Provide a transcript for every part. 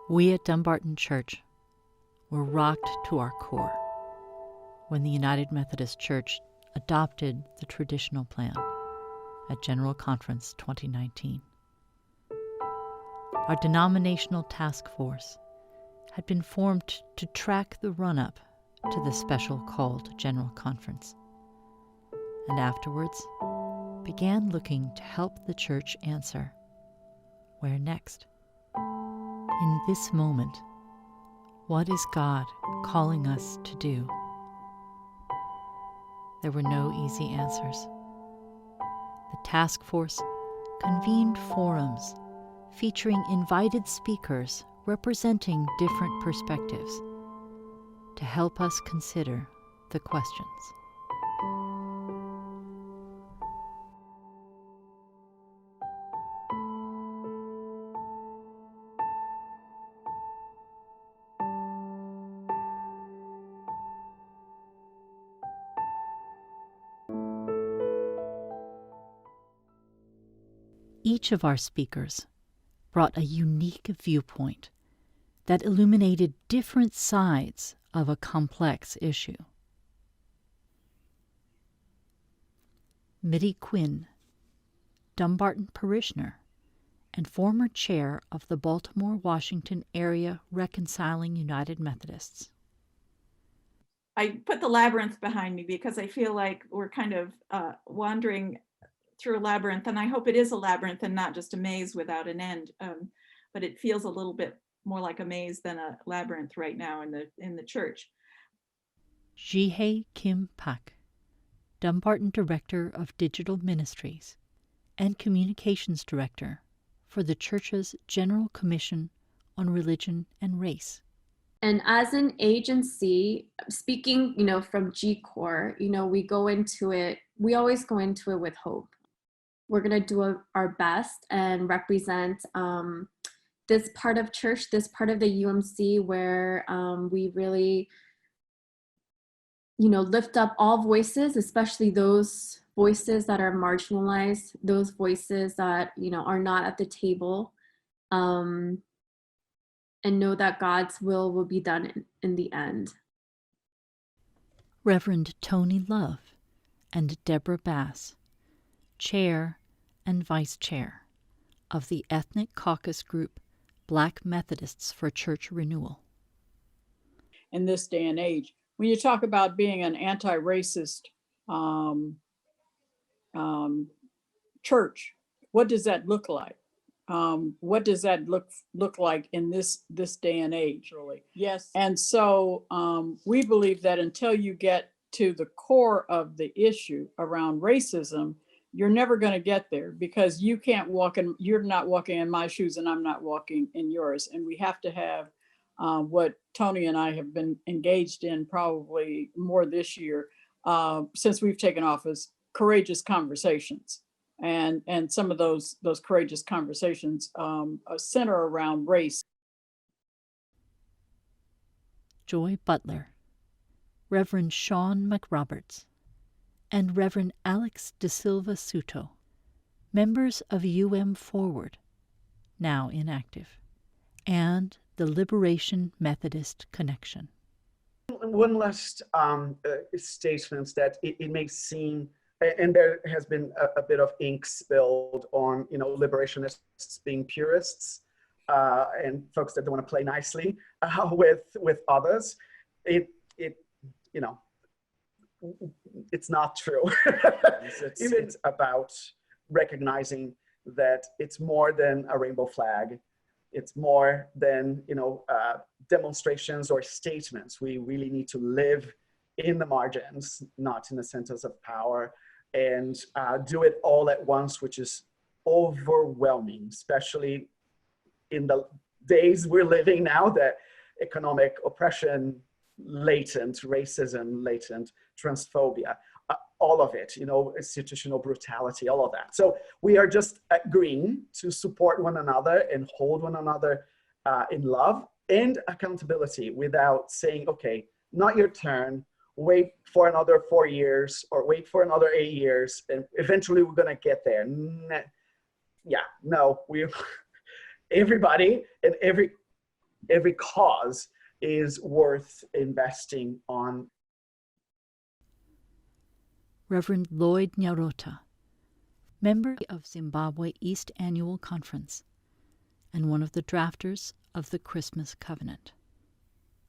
We at Dumbarton Church were rocked to our core when the United Methodist Church adopted the traditional plan at General Conference 2019. Our denominational task force had been formed to track the run-up to the special call to General Conference, and afterwards began looking to help the church answer, where next? In this moment, what is God calling us to do? There were no easy answers. The task force convened forums featuring invited speakers representing different perspectives to help us consider the questions. Each of our speakers brought a unique viewpoint that illuminated different sides of a complex issue. Mitty Quinn, Dumbarton parishioner and former chair of the Baltimore-Washington Area Reconciling United Methodists. I put the labyrinth behind me because I feel like we're kind of wandering through a labyrinth, and I hope it is a labyrinth and not just a maze without an end. But it feels a little bit more like a maze than a labyrinth right now in the church. Jihei Kim Pak, Dumbarton Director of Digital Ministries and Communications Director for the church's General Commission on Religion and Race. And as an agency, speaking, from G-Corps, we always go into it with hope. We're going to do our best and represent this part of church, this part of the UMC where we really, lift up all voices, especially those voices that are marginalized, those voices that, are not at the table, and know that God's will be done in the end. Reverend Tony Love and Deborah Bass, Chair and Vice Chair of the ethnic caucus group Black Methodists for Church Renewal. In this day and age, when you talk about being an anti-racist church, what does that look like? What does that look like in this day and age, really? Yes. And so we believe that until you get to the core of the issue around racism, you're never going to get there, because you're not walking in my shoes and I'm not walking in yours. And we have to have what Tony and I have been engaged in probably more this year since we've taken office, courageous conversations. And some of those courageous conversations center around race. Joy Butler, Reverend Sean McRoberts, and Reverend Alex De Silva Suto, members of Forward, now inactive, and the Liberation Methodist Connection. One last statement that it may seem, and there has been a bit of ink spilled on, liberationists being purists and folks that don't want to play nicely with others. It's not true. It's about recognizing that it's more than a rainbow flag. It's more than, demonstrations or statements. We really need to live in the margins, not in the centers of power, and do it all at once, which is overwhelming, especially in the days we're living now, that economic oppression, latent racism, latent transphobia, all of it, institutional brutality, all of that. So we are just agreeing to support one another and hold one another in love and accountability, without saying, okay, not your turn, wait for another 4 years or wait for another 8 years, and eventually we're gonna get there. Yeah, no, everybody and every every cause is worth investing on. Reverend Lloyd Nyarota, member of Zimbabwe East Annual Conference and one of the drafters of the Christmas Covenant.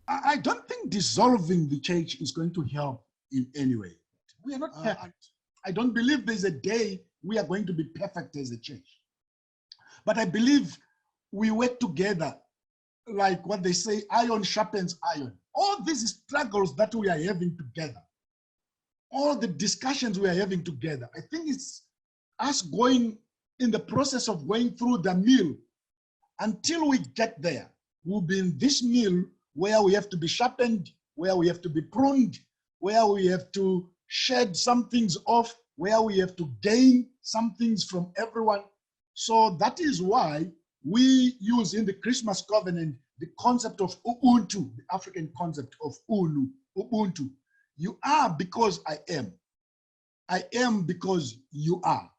I don't think dissolving the church is going to help in any way. We are not perfect. I don't believe there's a day we are going to be perfect as a church. But I believe we work together, like what they say, iron sharpens iron. All these struggles that we are having together, all the discussions we are having together, I think it's us going in the process of going through the mill. Until we get there, we'll be in this mill where we have to be sharpened, where we have to be pruned, where we have to shed some things off, where we have to gain some things from everyone. So that is why we use in the Christmas Covenant the concept of Ubuntu, the African concept of Ubuntu. You are because I am. I am because you are.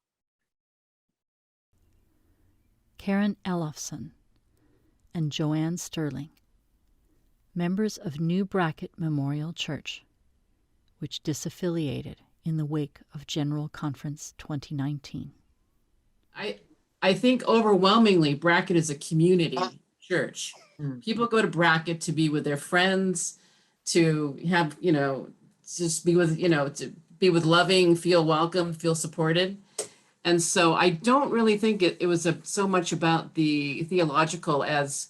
Karen Ellefson and Joanne Sterling, members of New Bracket Memorial Church, which disaffiliated in the wake of General Conference 2019. I think overwhelmingly Bracket is a community church. People go to Bracket to be with their friends, to have, just be with, to be with loving, feel welcome, feel supported. And so I don't really think it was so much about the theological, as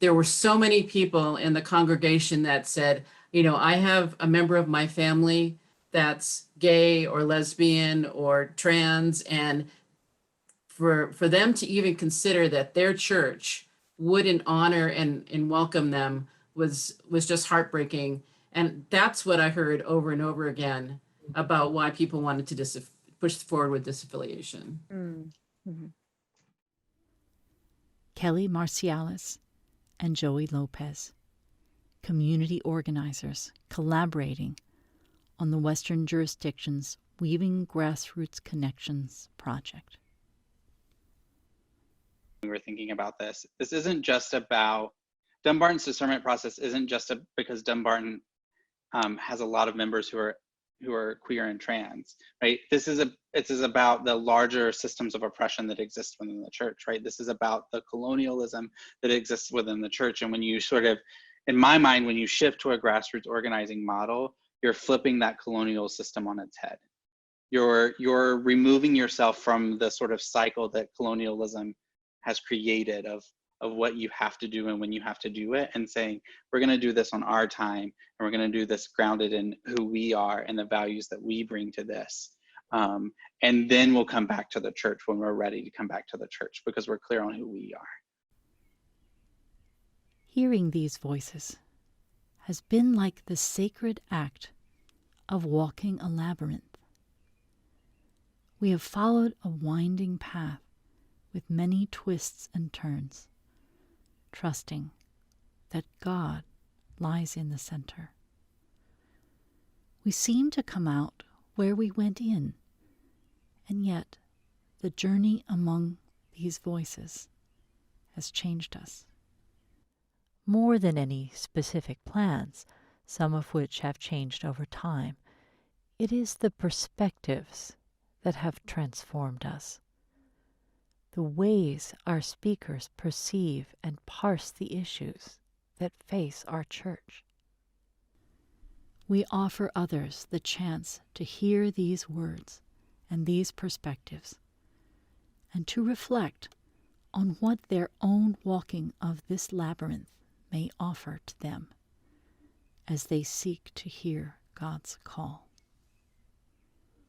there were so many people in the congregation that said, I have a member of my family that's gay or lesbian or trans, and for them to even consider that their church wouldn't honor and welcome them was just heartbreaking. And that's what I heard over and over again about why people wanted to push forward with disaffiliation. Mm-hmm. Kelly Marcialis and Joey Lopez, community organizers collaborating on the Western Jurisdiction's Weaving Grassroots Connections project. We were thinking about this. This isn't just about Dumbarton's discernment process. Isn't just because Dumbarton has a lot of members who are queer and trans, right? This is about the larger systems of oppression that exist within the church, right? This is about the colonialism that exists within the church. And when you sort of, in my mind, when you shift to a grassroots organizing model, you're flipping that colonial system on its head. You're removing yourself from the sort of cycle that colonialism has created of what you have to do and when you have to do it, and saying, we're going to do this on our time, and we're going to do this grounded in who we are and the values that we bring to this. And then we'll come back to the church when we're ready to come back to the church, because we're clear on who we are. Hearing these voices has been like the sacred act of walking a labyrinth. We have followed a winding path with many twists and turns, trusting that God lies in the center. We seem to come out where we went in, and yet the journey among these voices has changed us. More than any specific plans, some of which have changed over time, it is the perspectives that have transformed us. The ways our speakers perceive and parse the issues that face our church. We offer others the chance to hear these words and these perspectives, and to reflect on what their own walking of this labyrinth may offer to them as they seek to hear God's call.